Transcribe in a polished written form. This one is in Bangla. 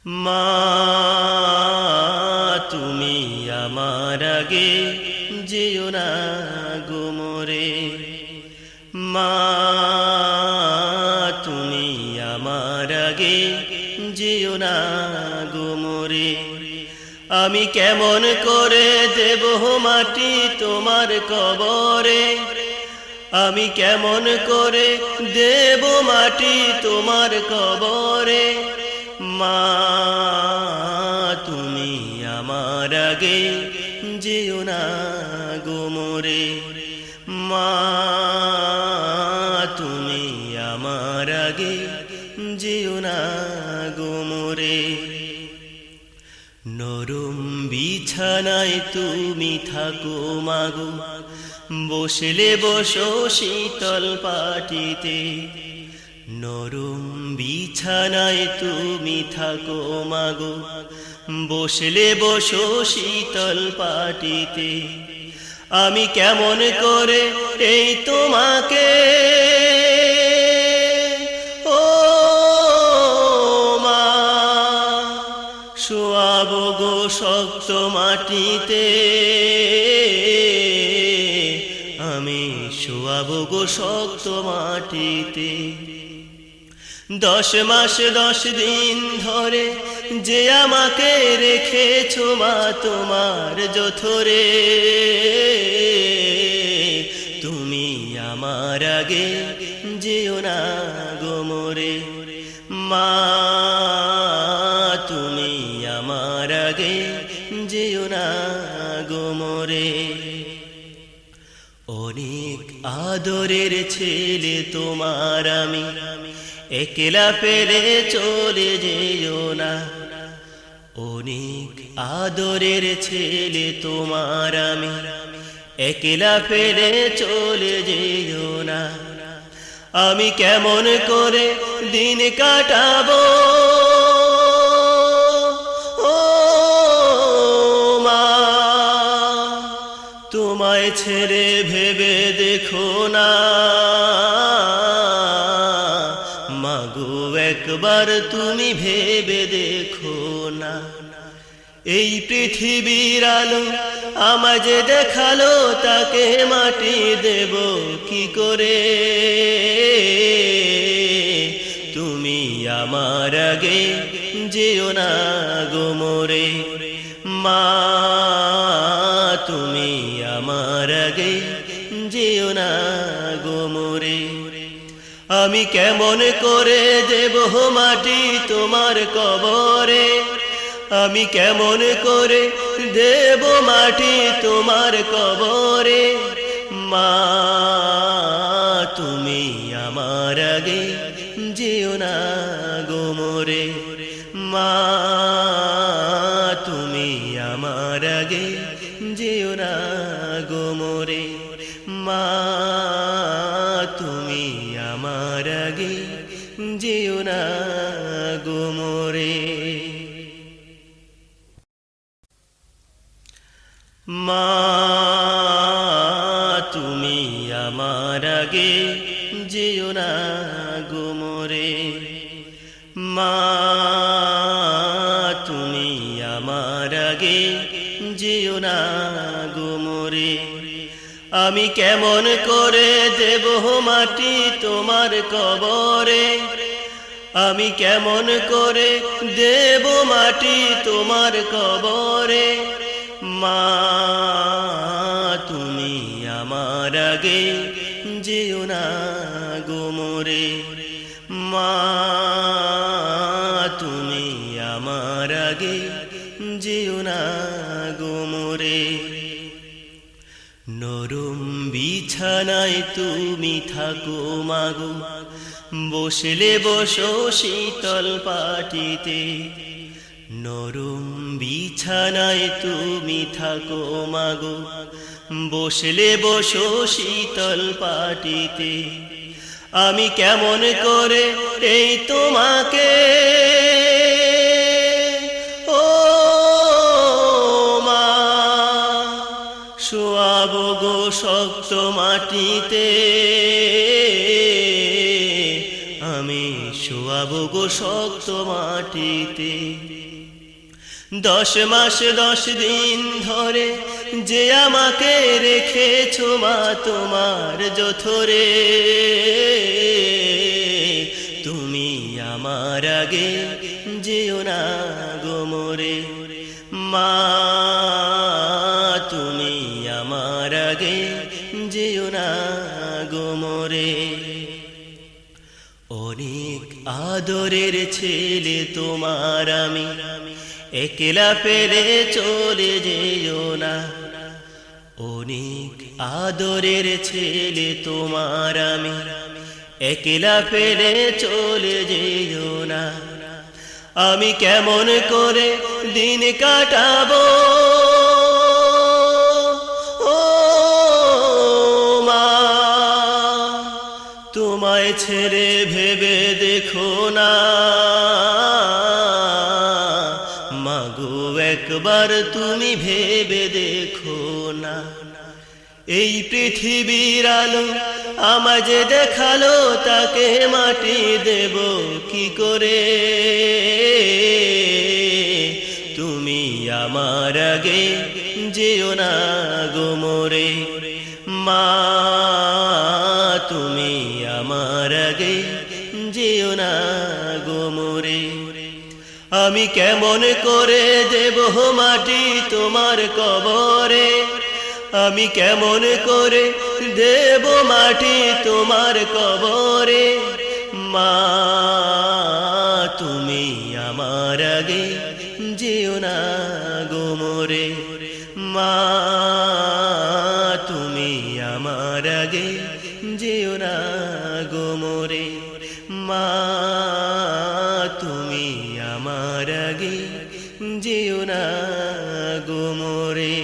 মা তুমি আমার আগে যেও না গো মোরে, মা তুমি আমার আগে যেও না গো মোরে। আমি কেমন করে দেব মাটি তোমার কবরে, আমি কেমন করে দেব মাটি তোমার কবরে। মা তুমি আমার আগে যেও না গো মোরে, মা তুমি আমার আগে যেও না গো মোরে। নরম বিছানায় তুমি থাকো মাগো, বসলে বসো শীতল পাটিতে। নরম বিছানায় তুমি থাকো মাগো, বসলে বসো শীতল পাটিতে। আমি কেমন করে এই তোমাকে ও মা শোয়াবো গো শক্ত মাটিতে, আমি শোয়াবো গো শক্ত মাটিতে। 10 মাস 10 দিন ধরে যে আমাকে রেখেছো মা তোমার জঠরে, তুমি আমার আগে যেও না গো মোরে, মা তুমি আমার আগে যেও না গো মোরে। অনেক আদরের ছেলে তোমার আমি, একলা ফেলে চলে যেও না। অনেক আদরের ছেলে তোমার আমি, একলা ফেলে চলে যেও না। আমি কেমন করে দিন কাটাবো ও মা, তোমায় ছেড়ে ভেবে দেখো না মাগো, একবার তুমি ভেবে দেখো না। এই পৃথিবীর আলো আমায় যে দেখালো, তাকে মাটি দেব কি করে। তুমি আমার আগে যেও না গো মোরে, মা তুমি আমার আগে যেও না গো মোরে। আমি কেমন করে দেব মাটি তোমার কবরে, আমি কেমন করে দেব মাটি তোমার কবরে। মা তুমি আমার আগে যেও না গো মোরে, মা তুমি আমার আগে যেও না গো মোরে, মা তুমি আমার আগে যেও না গো মোরে। মা তুমি আমার আগে যেও না গো মোরে, মা তুমি আমার আগে যেও না গো মোরে। আমি কেমন করে দেব মাটি তোমার কবরে, আমি কেমন করে দেব মাটি তোমার কবরে। মা তুমি আমার আগে যেও না গো মোরে, মা তুমি আমার আগে যেও না গো মোরে। নরম বিছানায় তুমি থাকো মাগো, বসলে বসো শীতল পাটিতে। নরম বিছানায় তুমি থাকো মাগো, বসলে বসো শীতল পাটিতে। আমি কেমন করে এই তোমাকে ও মা শোয়াবো গো শক্ত মাটিতে, আমি শোয়া শোয়াবো গো শক্ত মাটিতে। 10 মাস 10 দিন ধরে যে আমাকে রেখেছো মা তোমার জঠরে, তুমি আমার আগে যেও না গো মোরে, মা তুমি আমার আগে যেও না গো মোরে। অনেক আদরের ছেলে তোমার আমি, একলা ফেলে চলে যেও না। অনেক আদরের ছেলে তোমার আমি, একলা ফেলে চলে যেও না। আমি কেমন করে দিন কাটাবো ও মা, তোমায় ছেড়ে ভেবে দেখো না। মাগো একবার তুমি ভেবে দেখো না। এই পৃথিবীর আলো আমায় যে দেখালো, তাকে মাটি দেব কি করে? তুমি আমার আগে যেও না গো মোরে, মা তুমি আমার আগে যেও না গো মোরে। আমি কেমন করে দেব মাটি তোমার কবরে, আমি কেমন করে দেব মাটি তোমার কবরে, মা তুমি আমার আগে যেও না গো মোরে, মা তুমি আমার আগে যেও না গো মোরে, মা তুমি আমার আগে যেও না গো মোরে।